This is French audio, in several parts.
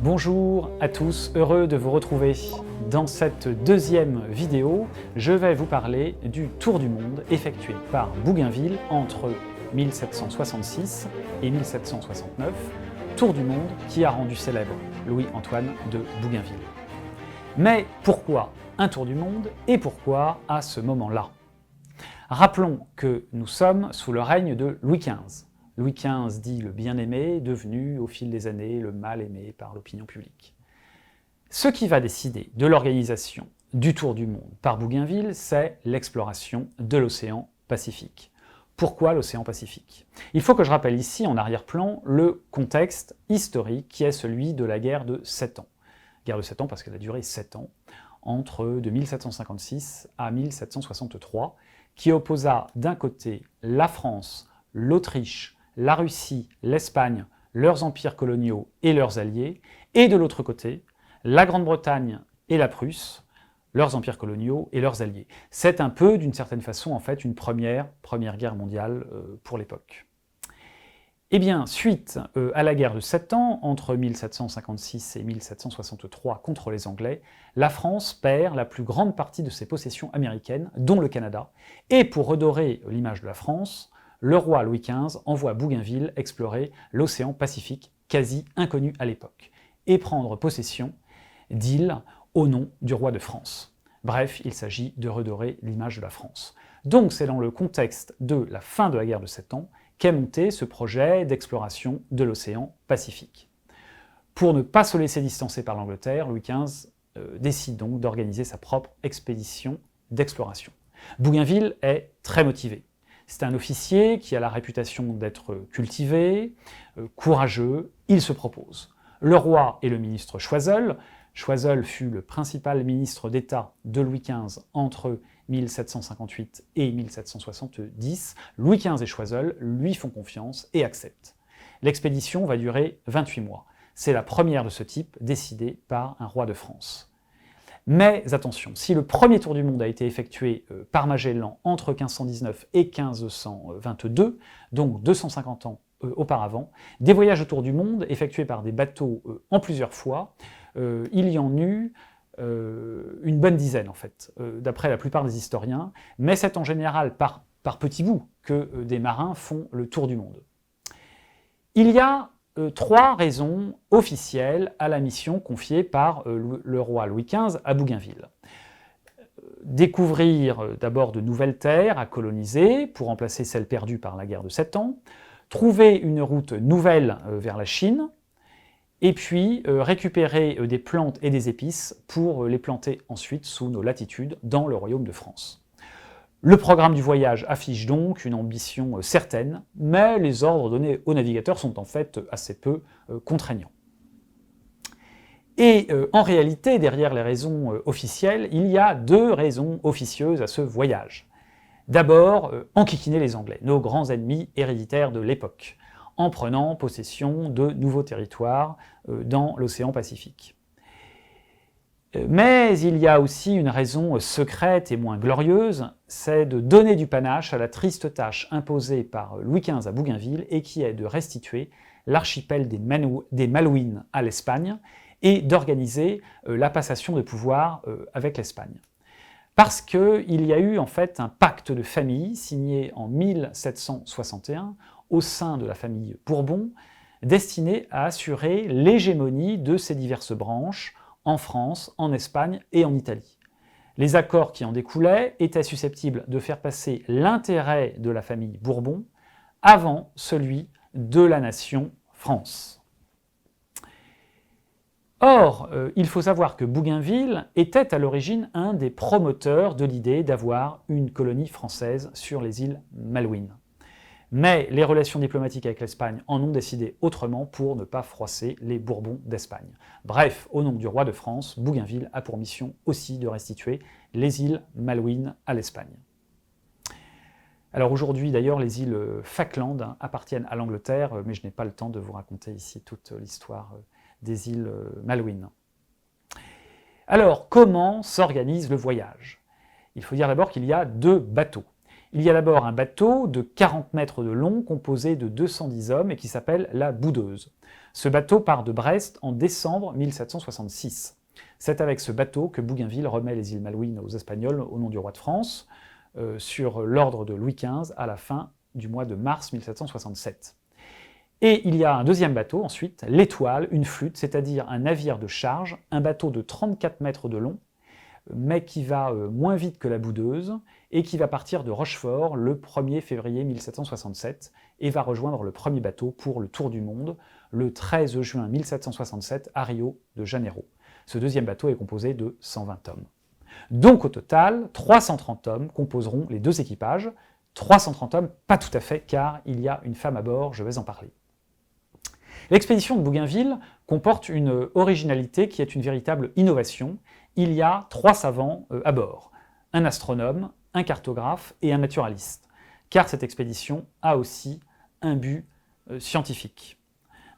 Bonjour à tous, heureux de vous retrouver. Dans cette deuxième vidéo, je vais vous parler du tour du monde effectué par Bougainville entre 1766 et 1769, tour du monde qui a rendu célèbre Louis-Antoine de Bougainville. Mais pourquoi un tour du monde et pourquoi à ce moment-là? Rappelons que nous sommes sous le règne de Louis XV. Louis XV dit le bien-aimé, devenu au fil des années le mal-aimé par l'opinion publique. Ce qui va décider de l'organisation du tour du monde par Bougainville, c'est l'exploration de l'océan Pacifique. Pourquoi l'océan Pacifique? Il faut que je rappelle ici en arrière-plan le contexte historique qui est celui de la guerre de 7 ans. Guerre de 7 ans parce qu'elle a duré 7 ans, de 1756 à 1763, qui opposa d'un côté la France, l'Autriche, la Russie, l'Espagne, leurs empires coloniaux et leurs alliés, et de l'autre côté, la Grande-Bretagne et la Prusse, leurs empires coloniaux et leurs alliés. C'est un peu, d'une certaine façon, en fait, une première guerre mondiale pour l'époque. Eh bien, suite à la guerre de 7 ans, entre 1756 et 1763 contre les Anglais, la France perd la plus grande partie de ses possessions américaines, dont le Canada, et pour redorer l'image de la France, le roi Louis XV envoie Bougainville explorer l'océan Pacifique, quasi inconnu à l'époque, et prendre possession d'îles au nom du roi de France. Bref, il s'agit de redorer l'image de la France. Donc c'est dans le contexte de la fin de la guerre de 7 ans qu'est monté ce projet d'exploration de l'océan Pacifique. Pour ne pas se laisser distancer par l'Angleterre, Louis XV décide donc d'organiser sa propre expédition d'exploration. Bougainville est très motivé. C'est un officier qui a la réputation d'être cultivé, courageux, il se propose. Le roi et le ministre Choiseul. Choiseul fut le principal ministre d'État de Louis XV entre 1758 et 1770. Louis XV et Choiseul lui font confiance et acceptent. L'expédition va durer 28 mois. C'est la première de ce type décidée par un roi de France. Mais attention, si le premier tour du monde a été effectué par Magellan entre 1519 et 1522, donc 250 ans auparavant, des voyages autour du monde effectués par des bateaux en plusieurs fois, il y en eut une bonne dizaine en fait, d'après la plupart des historiens, mais c'est en général par petits bouts que des marins font le tour du monde. Il y a 3 raisons officielles à la mission confiée par le roi Louis XV à Bougainville. Découvrir d'abord de nouvelles terres à coloniser pour remplacer celles perdues par la guerre de 7 ans, trouver une route nouvelle vers la Chine, et puis récupérer des plantes et des épices pour les planter ensuite sous nos latitudes dans le royaume de France. Le programme du voyage affiche donc une ambition certaine, mais les ordres donnés aux navigateurs sont en fait assez peu contraignants. Et en réalité, derrière les raisons officielles, il y a 2 raisons officieuses à ce voyage. D'abord, enquiquiner les Anglais, nos grands ennemis héréditaires de l'époque, en prenant possession de nouveaux territoires dans l'océan Pacifique. Mais il y a aussi une raison secrète et moins glorieuse, c'est de donner du panache à la triste tâche imposée par Louis XV à Bougainville et qui est de restituer l'archipel des Malouines à l'Espagne et d'organiser la passation de pouvoir avec l'Espagne. Parce qu'il y a eu en fait un pacte de famille signé en 1761 au sein de la famille Bourbon, destiné à assurer l'hégémonie de ces diverses branches en France, en Espagne et en Italie. Les accords qui en découlaient étaient susceptibles de faire passer l'intérêt de la famille Bourbon avant celui de la nation France. Or, il faut savoir que Bougainville était à l'origine un des promoteurs de l'idée d'avoir une colonie française sur les îles Malouines. Mais les relations diplomatiques avec l'Espagne en ont décidé autrement pour ne pas froisser les Bourbons d'Espagne. Bref, au nom du roi de France, Bougainville a pour mission aussi de restituer les îles Malouines à l'Espagne. Alors aujourd'hui d'ailleurs, les îles Falkland appartiennent à l'Angleterre, mais je n'ai pas le temps de vous raconter ici toute l'histoire des îles Malouines. Alors, comment s'organise le voyage? Il faut dire d'abord qu'il y a 2 bateaux. Il y a d'abord un bateau de 40 mètres de long composé de 210 hommes et qui s'appelle la Boudeuse. Ce bateau part de Brest en décembre 1766. C'est avec ce bateau que Bougainville remet les îles Malouines aux Espagnols au nom du roi de France, sur l'ordre de Louis XV à la fin du mois de mars 1767. Et il y a un deuxième bateau ensuite, l'Étoile, une flûte, c'est-à-dire un navire de charge, un bateau de 34 mètres de long, mais qui va moins vite que la Boudeuse, et qui va partir de Rochefort le 1er février 1767, et va rejoindre le premier bateau pour le Tour du Monde, le 13 juin 1767 à Rio de Janeiro. Ce deuxième bateau est composé de 120 hommes. Donc au total, 330 hommes composeront les deux équipages. 330 hommes, pas tout à fait, car il y a une femme à bord, je vais en parler. L'expédition de Bougainville comporte une originalité qui est une véritable innovation. Il y a 3 savants à bord, un astronome, un cartographe et un naturaliste, car cette expédition a aussi un but scientifique.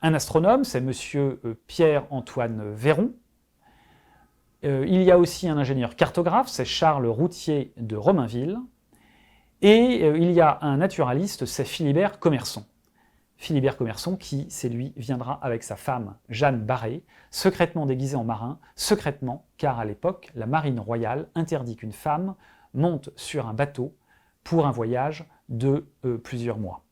Un astronome, c'est monsieur Pierre-Antoine Véron. Il y a aussi un ingénieur cartographe, c'est Charles Routier de Romainville. Et il y a un naturaliste, c'est Philibert Commerson. Philibert Commerson qui, c'est lui, viendra avec sa femme Jeanne Barré, secrètement déguisée en marin, secrètement, car à l'époque, la marine royale interdit qu'une femme monte sur un bateau pour un voyage de plusieurs mois.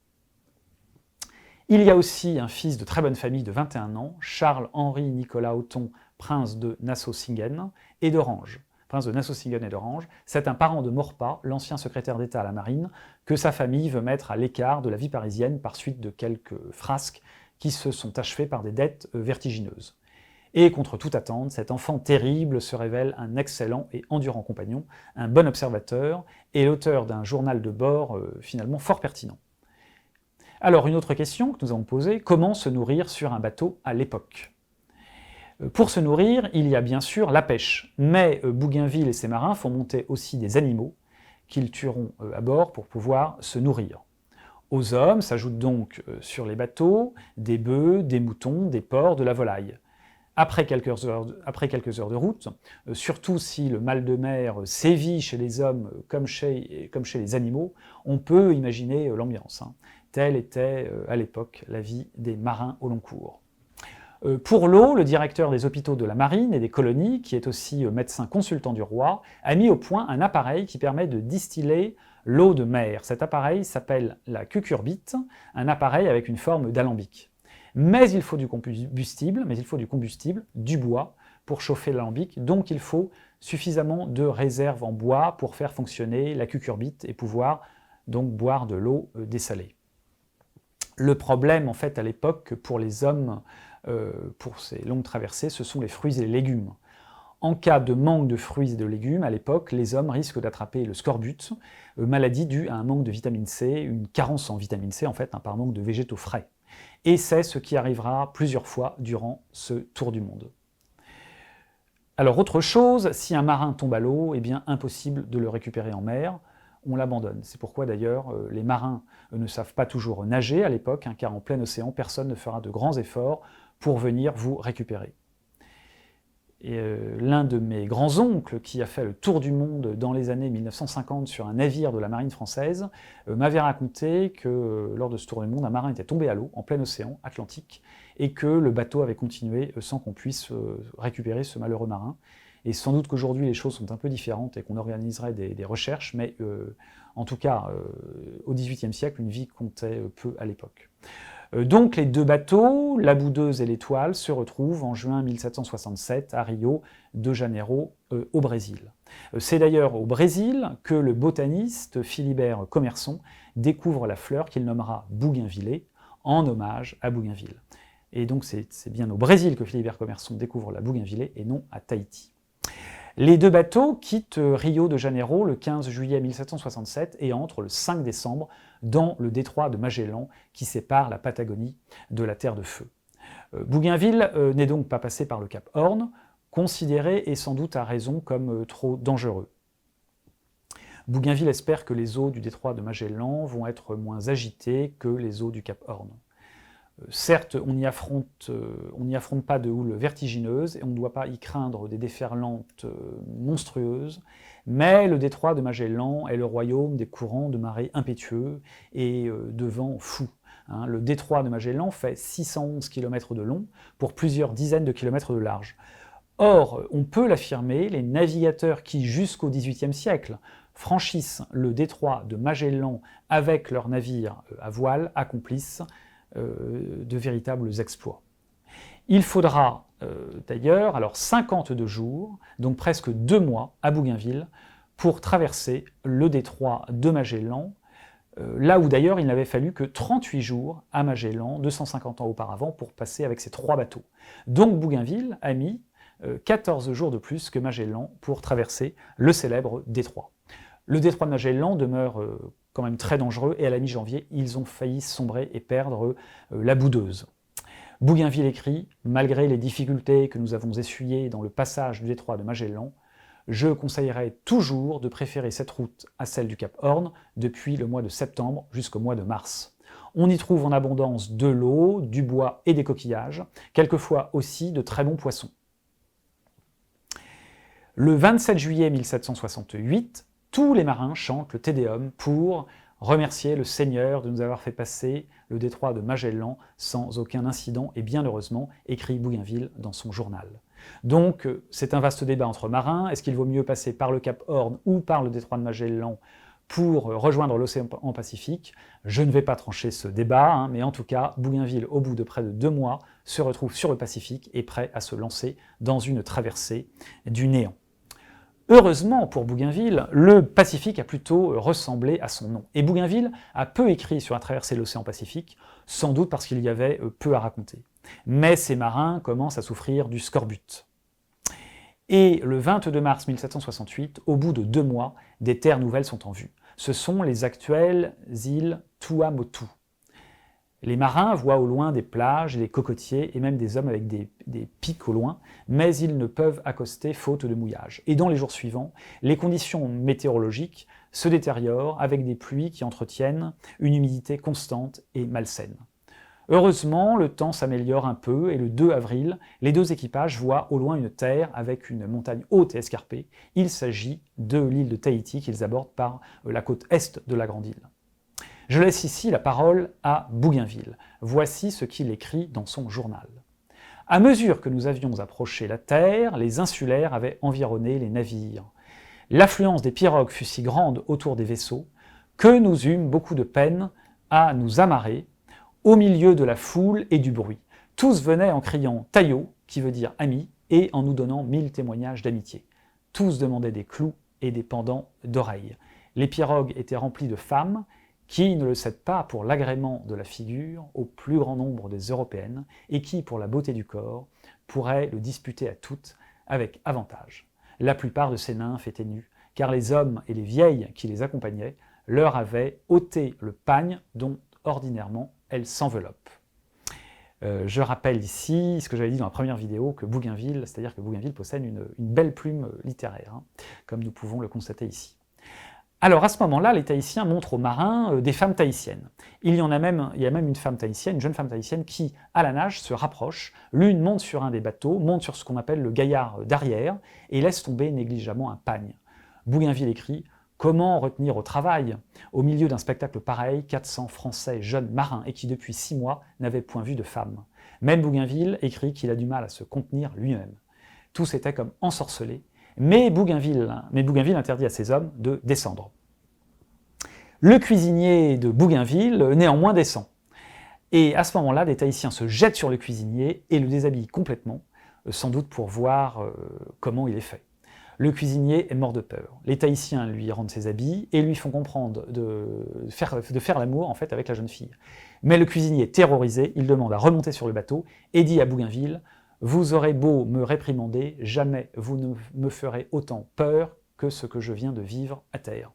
Il y a aussi un fils de très bonne famille de 21 ans, Charles-Henri Nicolas Othon, prince de Nassau-Singen et d'Orange. Prince de Nassau-Singen et d'Orange, c'est un parent de Maurepas, l'ancien secrétaire d'État à la marine, que sa famille veut mettre à l'écart de la vie parisienne par suite de quelques frasques qui se sont achevées par des dettes vertigineuses. Et contre toute attente, cet enfant terrible se révèle un excellent et endurant compagnon, un bon observateur et l'auteur d'un journal de bord finalement fort pertinent. Alors une autre question que nous avons posée, comment se nourrir sur un bateau à l'époque ? Pour se nourrir, il y a bien sûr la pêche, mais Bougainville et ses marins font monter aussi des animaux qu'ils tueront à bord pour pouvoir se nourrir. Aux hommes s'ajoutent donc sur les bateaux des bœufs, des moutons, des porcs, de la volaille. Après quelques heures de route, surtout si le mal de mer sévit chez les hommes comme chez les animaux, on peut imaginer l'ambiance. Telle était à l'époque la vie des marins au long cours. Pour l'eau, le directeur des hôpitaux de la marine et des colonies, qui est aussi médecin consultant du roi, a mis au point un appareil qui permet de distiller l'eau de mer. Cet appareil s'appelle la cucurbite, un appareil avec une forme d'alambic. Mais il faut du combustible, du bois, pour chauffer l'alambic, donc il faut suffisamment de réserves en bois pour faire fonctionner la cucurbite et pouvoir donc boire de l'eau dessalée. Le problème, en fait, à l'époque, pour les hommes, pour ces longues traversées, ce sont les fruits et les légumes. En cas de manque de fruits et de légumes, à l'époque, les hommes risquent d'attraper le scorbut, maladie due à un manque de vitamine C, une carence en vitamine C, en fait, par manque de végétaux frais. Et c'est ce qui arrivera plusieurs fois durant ce tour du monde. Alors, autre chose, si un marin tombe à l'eau, eh bien, impossible de le récupérer en mer, on l'abandonne. C'est pourquoi d'ailleurs les marins ne savent pas toujours nager à l'époque, car en plein océan, personne ne fera de grands efforts pour venir vous récupérer. Et l'un de mes grands-oncles, qui a fait le tour du monde dans les années 1950 sur un navire de la marine française, m'avait raconté que lors de ce tour du monde, un marin était tombé à l'eau, en plein océan Atlantique, et que le bateau avait continué sans qu'on puisse récupérer ce malheureux marin. Et sans doute qu'aujourd'hui les choses sont un peu différentes et qu'on organiserait des recherches, mais en tout cas, au XVIIIe siècle, une vie comptait peu à l'époque. Donc les deux bateaux, la Boudeuse et l'Étoile, se retrouvent en juin 1767 à Rio de Janeiro, au Brésil. C'est d'ailleurs au Brésil que le botaniste Philibert Commerson découvre la fleur qu'il nommera bougainvillée, en hommage à Bougainville. Et donc c'est bien au Brésil que Philibert Commerson découvre la bougainvillée et non à Tahiti. Les deux bateaux quittent Rio de Janeiro le 15 juillet 1767 et entrent le 5 décembre dans le détroit de Magellan qui sépare la Patagonie de la Terre de Feu. Bougainville n'est donc pas passé par le Cap Horn, considéré et sans doute à raison comme trop dangereux. Bougainville espère que les eaux du détroit de Magellan vont être moins agitées que les eaux du Cap Horn. Certes, on n'y affronte pas de houle vertigineuse et on ne doit pas y craindre des déferlantes monstrueuses, mais le détroit de Magellan est le royaume des courants de marée impétueux et de vents fous. Le détroit de Magellan fait 611 km de long pour plusieurs dizaines de kilomètres de large. Or, on peut l'affirmer, les navigateurs qui, jusqu'au XVIIIe siècle, franchissent le détroit de Magellan avec leurs navires à voile accomplissent de véritables exploits. Il faudra d'ailleurs alors 52 jours, donc presque 2 mois à Bougainville, pour traverser le détroit de Magellan, là où d'ailleurs il n'avait fallu que 38 jours à Magellan, 250 ans auparavant, pour passer avec ses 3 bateaux. Donc Bougainville a mis 14 jours de plus que Magellan pour traverser le célèbre détroit. Le détroit de Magellan demeure quand même très dangereux et à la mi-janvier, ils ont failli sombrer et perdre la Boudeuse. Bougainville écrit « Malgré les difficultés que nous avons essuyées dans le passage du détroit de Magellan, je conseillerais toujours de préférer cette route à celle du Cap Horn depuis le mois de septembre jusqu'au mois de mars. On y trouve en abondance de l'eau, du bois et des coquillages, quelquefois aussi de très bons poissons. » Le 27 juillet 1768, tous les marins chantent le Te Deum pour remercier le Seigneur de nous avoir fait passer le détroit de Magellan sans aucun incident et bien heureusement, écrit Bougainville dans son journal. Donc c'est un vaste débat entre marins, est-ce qu'il vaut mieux passer par le Cap Horn ou par le détroit de Magellan pour rejoindre l'océan Pacifique? Je ne vais pas trancher ce débat, mais en tout cas, Bougainville, au bout de près de 2 mois, se retrouve sur le Pacifique et prêt à se lancer dans une traversée du néant. Heureusement pour Bougainville, le Pacifique a plutôt ressemblé à son nom. Et Bougainville a peu écrit sur la traversée de l'océan Pacifique, sans doute parce qu'il y avait peu à raconter. Mais ces marins commencent à souffrir du scorbut. Et le 22 mars 1768, au bout de 2 mois, des terres nouvelles sont en vue. Ce sont les actuelles îles Tuamotu. Les marins voient au loin des plages, des cocotiers et même des hommes avec des pics au loin, mais ils ne peuvent accoster faute de mouillage. Et dans les jours suivants, les conditions météorologiques se détériorent avec des pluies qui entretiennent une humidité constante et malsaine. Heureusement, le temps s'améliore un peu et le 2 avril, les 2 équipages voient au loin une terre avec une montagne haute et escarpée. Il s'agit de l'île de Tahiti qu'ils abordent par la côte est de la grande île. Je laisse ici la parole à Bougainville. Voici ce qu'il écrit dans son journal. À mesure que nous avions approché la terre, les insulaires avaient environné les navires. L'affluence des pirogues fut si grande autour des vaisseaux que nous eûmes beaucoup de peine à nous amarrer au milieu de la foule et du bruit. Tous venaient en criant « Taillot », qui veut dire « ami », et en nous donnant 1000 témoignages d'amitié. Tous demandaient des clous et des pendants d'oreilles. Les pirogues étaient remplies de femmes qui ne le cèdent pas pour l'agrément de la figure au plus grand nombre des Européennes et qui, pour la beauté du corps, pourraient le disputer à toutes avec avantage. La plupart de ces nymphes étaient nues, car les hommes et les vieilles qui les accompagnaient leur avaient ôté le pagne dont, ordinairement, elles s'enveloppent. Je rappelle ici ce que j'avais dit dans la première vidéo, que Bougainville, c'est-à-dire que Bougainville possède une belle plume littéraire, comme nous pouvons le constater ici. Alors à ce moment-là, les Tahitiens montrent aux marins des femmes tahitiennes. Il y a même une femme tahitienne, une jeune femme tahitienne qui, à la nage, se rapproche. L'une monte sur un des bateaux, monte sur ce qu'on appelle le gaillard d'arrière et laisse tomber négligemment un pagne. Bougainville écrit « Comment retenir au travail, au milieu d'un spectacle pareil, 400 Français jeunes marins et qui depuis 6 mois n'avaient point vu de femme ?» Même Bougainville écrit qu'il a du mal à se contenir lui-même. Tous étaient comme ensorcelés. Mais Bougainville interdit à ses hommes de descendre. Le cuisinier de Bougainville, néanmoins, descend. Et à ce moment-là, des Tahitiens se jettent sur le cuisinier et le déshabillent complètement, sans doute pour voir comment il est fait. Le cuisinier est mort de peur. Les Tahitiens lui rendent ses habits et lui font comprendre de faire l'amour en fait avec la jeune fille. Mais le cuisinier, terrorisé, il demande à remonter sur le bateau et dit à Bougainville « Vous aurez beau me réprimander, jamais vous ne me ferez autant peur que ce que je viens de vivre à terre. »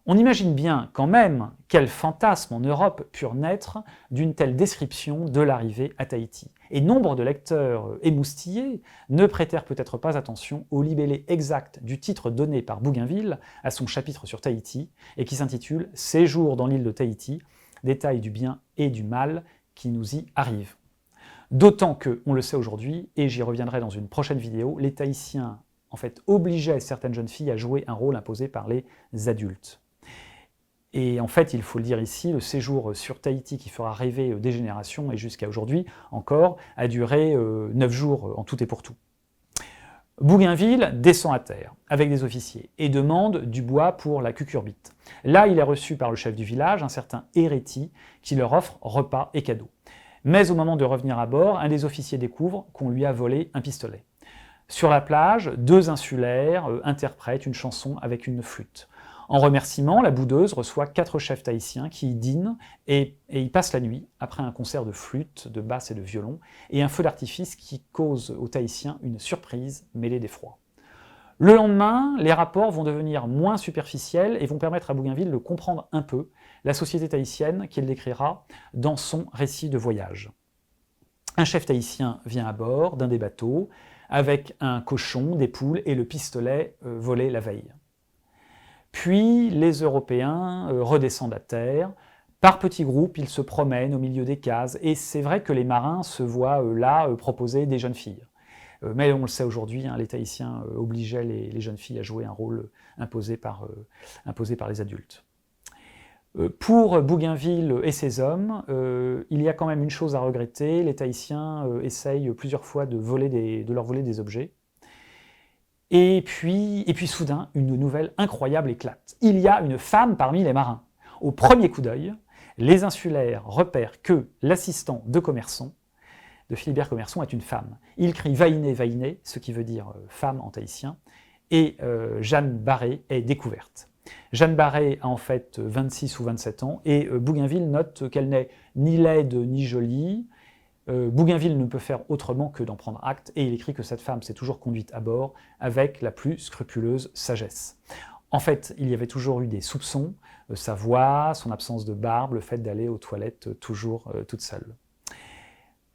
On imagine bien quand même quels fantasmes en Europe purent naître d'une telle description de l'arrivée à Tahiti. Et nombre de lecteurs émoustillés ne prêtèrent peut-être pas attention au libellé exact du titre donné par Bougainville à son chapitre sur Tahiti, et qui s'intitule « Séjour dans l'île de Tahiti, détail du bien et du mal qui nous y arrivent. D'autant que, on le sait aujourd'hui, et j'y reviendrai dans une prochaine vidéo, les Tahitiens en fait obligeaient certaines jeunes filles à jouer un rôle imposé par les adultes. Et en fait, il faut le dire ici, le séjour sur Tahiti qui fera rêver des générations, et jusqu'à aujourd'hui encore, a duré 9 jours en tout et pour tout. Bougainville descend à terre avec des officiers et demande du bois pour la cucurbite. Là, il est reçu par le chef du village, un certain Héréti, qui leur offre repas et cadeaux. Mais au moment de revenir à bord, un des officiers découvre qu'on lui a volé un pistolet. Sur la plage, 2 insulaires interprètent une chanson avec une flûte. En remerciement, la boudeuse reçoit 4 chefs tahitiens qui y dînent et y passent la nuit, après un concert de flûte, de basse et de violon, et un feu d'artifice qui cause aux Tahitiens une surprise mêlée d'effroi. Le lendemain, les rapports vont devenir moins superficiels et vont permettre à Bougainville de comprendre un peu la société tahitienne qu'il décrira dans son récit de voyage. Un chef tahitien vient à bord d'un des bateaux avec un cochon, des poules et le pistolet volé la veille. Puis les Européens redescendent à terre. Par petits groupes, ils se promènent au milieu des cases et c'est vrai que les marins se voient là proposer des jeunes filles. Mais on le sait aujourd'hui, les Tahitiens obligeaient les jeunes filles à jouer un rôle imposé par les adultes. Pour Bougainville et ses hommes, il y a quand même une chose à regretter, les Tahitiens essayent plusieurs fois de leur voler des objets. Et puis soudain, une nouvelle incroyable éclate. Il y a une femme parmi les marins. Au premier coup d'œil, les insulaires repèrent que l'assistant de Philibert Commerson, est une femme. Il crie « Vainé, Vainé », ce qui veut dire « femme » en tahitien, et Jeanne Barré est découverte. Jeanne Barré a en fait 26 ou 27 ans, et Bougainville note qu'elle n'est ni laide ni jolie. Bougainville ne peut faire autrement que d'en prendre acte, et il écrit que cette femme s'est toujours conduite à bord avec la plus scrupuleuse sagesse. En fait, il y avait toujours eu des soupçons, sa voix, son absence de barbe, le fait d'aller aux toilettes toujours toute seule.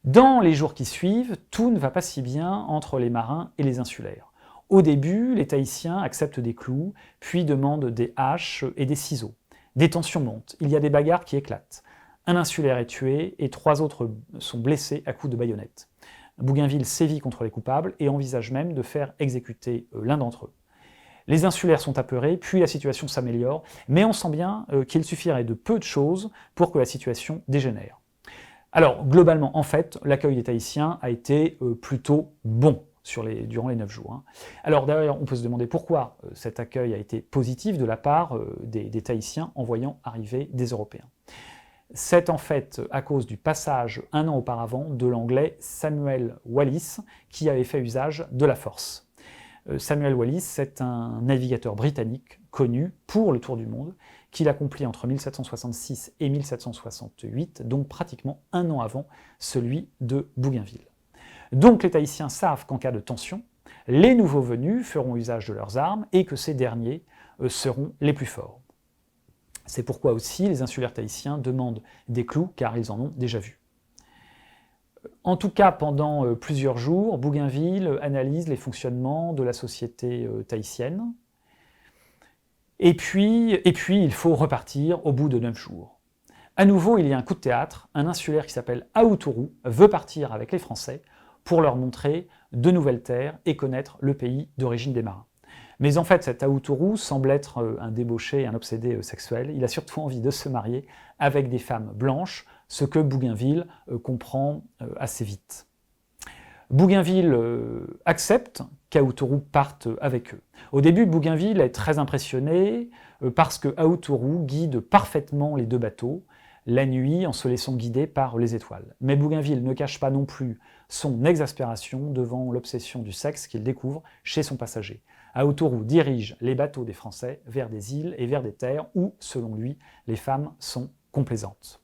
Dans les jours qui suivent, tout ne va pas si bien entre les marins et les insulaires. Au début, les Tahitiens acceptent des clous, puis demandent des haches et des ciseaux. Des tensions montent, il y a des bagarres qui éclatent. Un insulaire est tué et 3 autres sont blessés à coups de baïonnette. Bougainville sévit contre les coupables et envisage même de faire exécuter l'un d'entre eux. Les insulaires sont apeurés, puis la situation s'améliore, mais on sent bien qu'il suffirait de peu de choses pour que la situation dégénère. Alors, globalement, en fait, l'accueil des Tahitiens a été plutôt bon durant les 9 jours. Alors d'ailleurs, on peut se demander pourquoi cet accueil a été positif de la part des Tahitiens en voyant arriver des Européens. C'est en fait à cause du passage un an auparavant de l'anglais Samuel Wallis qui avait fait usage de la force. Samuel Wallis, c'est un navigateur britannique connu pour le tour du monde qu'il accomplit entre 1766 et 1768, donc pratiquement un an avant celui de Bougainville. Donc les Tahitiens savent qu'en cas de tension, les nouveaux venus feront usage de leurs armes et que ces derniers seront les plus forts. C'est pourquoi aussi les insulaires tahitiens demandent des clous, car ils en ont déjà vu. En tout cas, pendant plusieurs jours, Bougainville analyse les fonctionnements de la société tahitienne. Et puis, il faut repartir au bout de 9 jours. À nouveau, il y a un coup de théâtre, un insulaire qui s'appelle Aoutourou veut partir avec les Français pour leur montrer de nouvelles terres et connaître le pays d'origine des marins. Mais en fait, cet Aoutourou semble être un débauché, un obsédé sexuel. Il a surtout envie de se marier avec des femmes blanches, ce que Bougainville comprend assez vite. Bougainville accepte qu'Aoutourou parte avec eux. Au début, Bougainville est très impressionné parce que Aoutourou guide parfaitement les 2 bateaux, la nuit en se laissant guider par les étoiles. Mais Bougainville ne cache pas non plus son exaspération devant l'obsession du sexe qu'il découvre chez son passager. Aoutourou dirige les bateaux des Français vers des îles et vers des terres où, selon lui, les femmes sont complaisantes.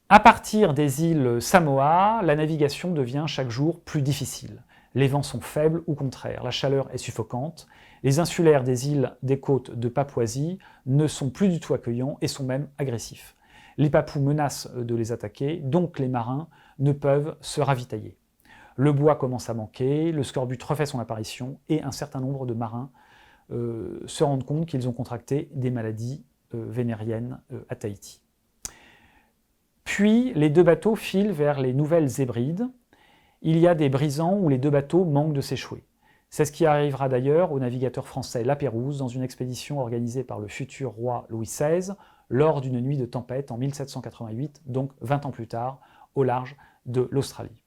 À partir des îles Samoa, la navigation devient chaque jour plus difficile. Les vents sont faibles ou contraires, la chaleur est suffocante. Les insulaires des îles des côtes de Papouasie ne sont plus du tout accueillants et sont même agressifs. Les Papous menacent de les attaquer, donc les marins ne peuvent se ravitailler. Le bois commence à manquer, le scorbut refait son apparition et un certain nombre de marins se rendent compte qu'ils ont contracté des maladies vénériennes à Tahiti. Puis les deux bateaux filent vers les Nouvelles Hébrides. Il y a des brisants où les deux bateaux manquent de s'échouer. C'est ce qui arrivera d'ailleurs au navigateur français La Pérouse dans une expédition organisée par le futur roi Louis XVI lors d'une nuit de tempête en 1788, donc 20 ans plus tard, au large de l'Australie.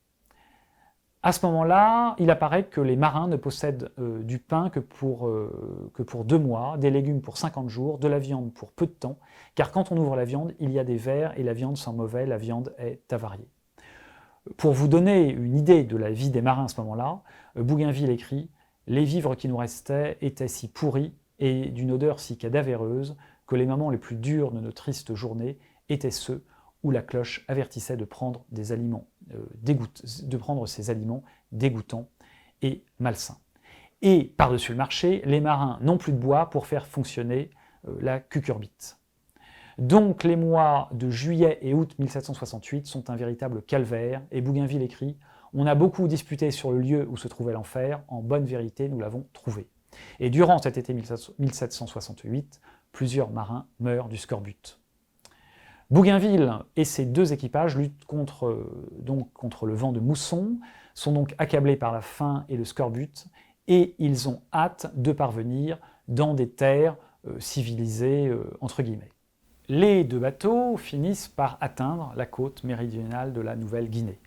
À ce moment-là, il apparaît que les marins ne possèdent du pain que pour 2 mois, des légumes pour 50 jours, de la viande pour peu de temps, car quand on ouvre la viande, il y a des vers et la viande sent mauvais, la viande est avariée. Pour vous donner une idée de la vie des marins à ce moment-là, Bougainville écrit « Les vivres qui nous restaient étaient si pourris et d'une odeur si cadavéreuse que les moments les plus durs de nos tristes journées étaient ceux où la cloche avertissait de prendre ces aliments dégoûtants et malsains. Et par-dessus le marché, les marins n'ont plus de bois pour faire fonctionner la cucurbite. Donc les mois de juillet et août 1768 sont un véritable calvaire, et Bougainville écrit « On a beaucoup disputé sur le lieu où se trouvait l'enfer, en bonne vérité nous l'avons trouvé. » Et durant cet été 1768, plusieurs marins meurent du scorbut. Bougainville et ses 2 équipages luttent contre le vent de mousson, sont donc accablés par la faim et le scorbut, et ils ont hâte de parvenir dans des terres civilisées, entre guillemets. Les 2 bateaux finissent par atteindre la côte méridionale de la Nouvelle-Guinée.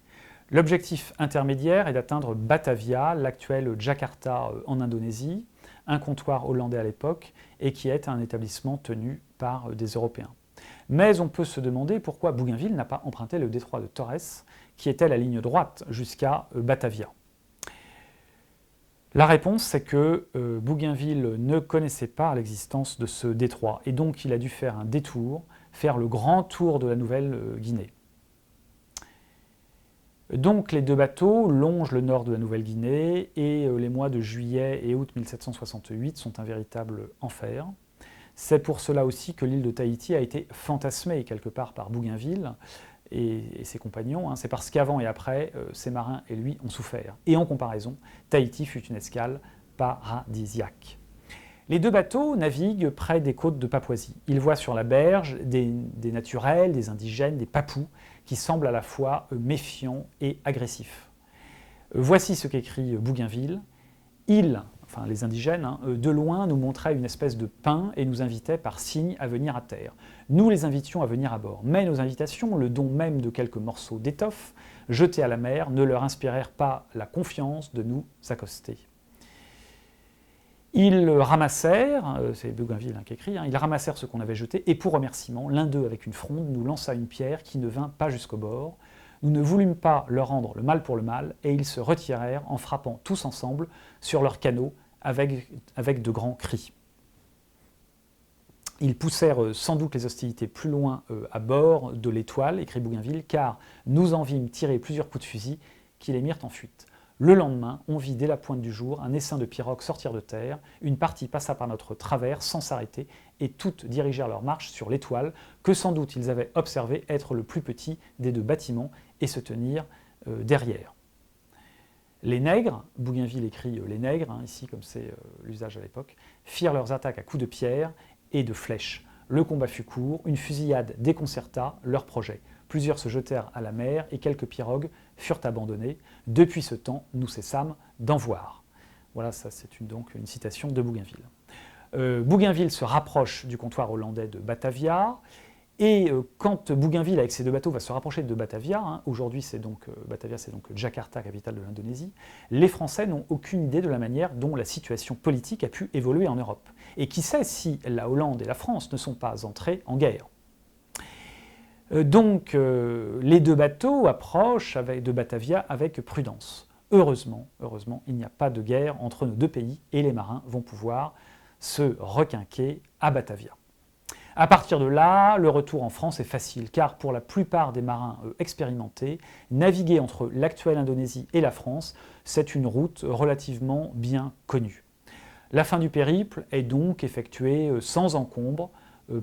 L'objectif intermédiaire est d'atteindre Batavia, l'actuelle Jakarta en Indonésie, un comptoir hollandais à l'époque, et qui est un établissement tenu par des Européens. Mais on peut se demander pourquoi Bougainville n'a pas emprunté le détroit de Torres, qui était la ligne droite jusqu'à Batavia. La réponse, c'est que Bougainville ne connaissait pas l'existence de ce détroit, et donc il a dû faire un détour, faire le grand tour de la Nouvelle-Guinée. Donc les 2 bateaux longent le nord de la Nouvelle-Guinée, et les mois de juillet et août 1768 sont un véritable enfer. C'est pour cela aussi que l'île de Tahiti a été fantasmée quelque part par Bougainville et ses compagnons. C'est parce qu'avant et après, ses marins et lui ont souffert. Et en comparaison, Tahiti fut une escale paradisiaque. Les 2 bateaux naviguent près des côtes de Papouasie. Ils voient sur la berge des naturels, des indigènes, des papous, qui semblent à la fois méfiants et agressifs. Voici ce qu'écrit Bougainville. Ils, enfin les indigènes, de loin nous montraient une espèce de pain et nous invitaient par signe à venir à terre. Nous les invitions à venir à bord, mais nos invitations, le don même de quelques morceaux d'étoffe, jetés à la mer, ne leur inspirèrent pas la confiance de nous accoster. Ils ramassèrent, c'est Bougainville qui écrit, ils ramassèrent ce qu'on avait jeté, et pour remerciement, l'un d'eux avec une fronde nous lança une pierre qui ne vint pas jusqu'au bord. Nous ne voulûmes pas leur rendre le mal pour le mal, et ils se retirèrent en frappant tous ensemble sur leurs canots avec de grands cris. Ils poussèrent sans doute les hostilités plus loin à bord de l'Étoile, écrit Bougainville, car nous en vîmes tirer plusieurs coups de fusil qui les mirent en fuite. Le lendemain, on vit dès la pointe du jour un essaim de pirogues sortir de terre, une partie passa par notre travers sans s'arrêter, et toutes dirigèrent leur marche sur l'Étoile, que sans doute ils avaient observé être le plus petit des 2 bâtiments, et se tenir derrière. Les nègres, Bougainville écrit les nègres, ici comme c'est l'usage à l'époque, firent leurs attaques à coups de pierre et de flèches. Le combat fut court, une fusillade déconcerta leur projet. Plusieurs se jetèrent à la mer et quelques pirogues furent abandonnées. Depuis ce temps, nous cessâmes d'en voir. Voilà, ça c'est donc une citation de Bougainville. Bougainville se rapproche du comptoir hollandais de Batavia, et quand Bougainville, avec ses 2 bateaux, va se rapprocher de Batavia, aujourd'hui Batavia c'est donc Jakarta, capitale de l'Indonésie, les Français n'ont aucune idée de la manière dont la situation politique a pu évoluer en Europe. Et qui sait si la Hollande et la France ne sont pas entrées en guerre. Donc les 2 bateaux approchent de Batavia avec prudence. Heureusement, il n'y a pas de guerre entre nos 2 pays, et les marins vont pouvoir se requinquer à Batavia. À partir de là, le retour en France est facile, car pour la plupart des marins expérimentés, naviguer entre l'actuelle Indonésie et la France, c'est une route relativement bien connue. La fin du périple est donc effectuée sans encombre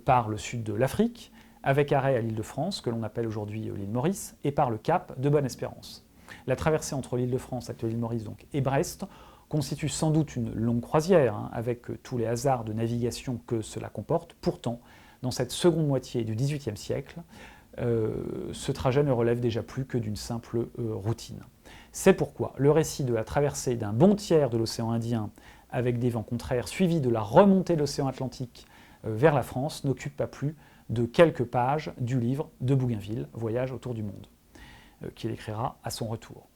par le sud de l'Afrique, avec arrêt à l'île de France, que l'on appelle aujourd'hui l'île Maurice, et par le cap de Bonne-Espérance. La traversée entre l'île de France, actuelle île Maurice donc, et Brest, constitue sans doute une longue croisière, avec tous les hasards de navigation que cela comporte. Pourtant, dans cette seconde moitié du XVIIIe siècle, ce trajet ne relève déjà plus que d'une simple routine. C'est pourquoi le récit de la traversée d'un bon tiers de l'océan Indien avec des vents contraires, suivi de la remontée de l'océan Atlantique vers la France, n'occupe pas plus de quelques pages du livre de Bougainville, Voyage autour du monde, qu'il écrira à son retour.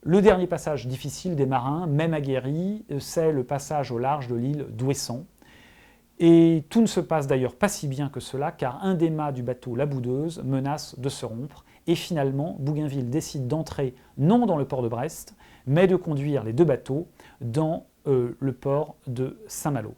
Le dernier passage difficile des marins, même aguerris, c'est le passage au large de l'île d'Ouessant. Et tout ne se passe d'ailleurs pas si bien que cela, car un des mâts du bateau La Boudeuse menace de se rompre, et finalement Bougainville décide d'entrer non dans le port de Brest, mais de conduire les deux bateaux dans le port de Saint-Malo.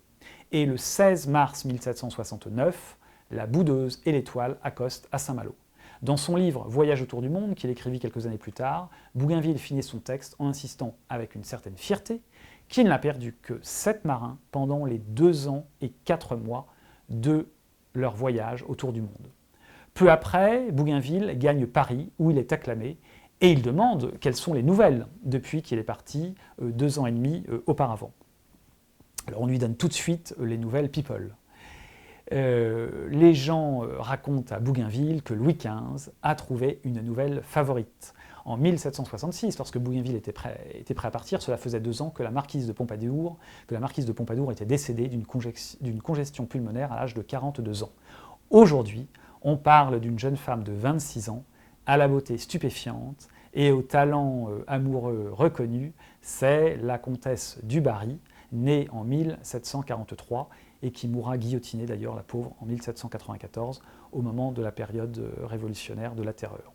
Et le 16 mars 1769, La Boudeuse et l'Étoile accostent à Saint-Malo. Dans son livre « Voyage autour du monde », qu'il écrivit quelques années plus tard, Bougainville finit son texte en insistant avec une certaine fierté qu'il n'a perdu que 7 marins pendant les 2 ans et 4 mois de leur voyage autour du monde. Peu après, Bougainville gagne Paris, où il est acclamé, et il demande quelles sont les nouvelles depuis qu'il est parti 2 ans et demi auparavant. Alors on lui donne tout de suite les nouvelles people. Les gens racontent à Bougainville que Louis XV a trouvé une nouvelle favorite. En 1766, lorsque Bougainville était prêt à partir, cela faisait 2 ans que la marquise de Pompadour était décédée d'une congestion pulmonaire à l'âge de 42 ans. Aujourd'hui, on parle d'une jeune femme de 26 ans, à la beauté stupéfiante et au talent amoureux reconnu, c'est la comtesse du Barry, née en 1743 et qui mourra guillotinée d'ailleurs, la pauvre, en 1794, au moment de la période révolutionnaire de la Terreur.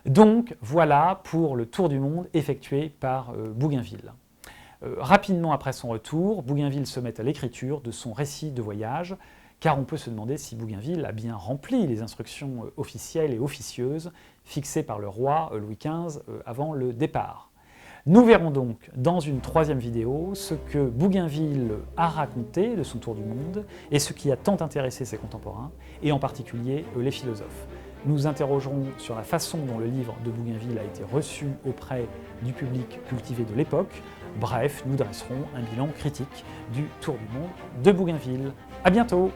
Donc voilà pour le tour du monde effectué par Bougainville. Rapidement après son retour, Bougainville se met à l'écriture de son récit de voyage, car on peut se demander si Bougainville a bien rempli les instructions officielles et officieuses fixées par le roi Louis XV avant le départ. Nous verrons donc dans une 3e vidéo ce que Bougainville a raconté de son tour du monde et ce qui a tant intéressé ses contemporains, et en particulier les philosophes. Nous interrogerons sur la façon dont le livre de Bougainville a été reçu auprès du public cultivé de l'époque. Bref, nous dresserons un bilan critique du tour du monde de Bougainville. À bientôt!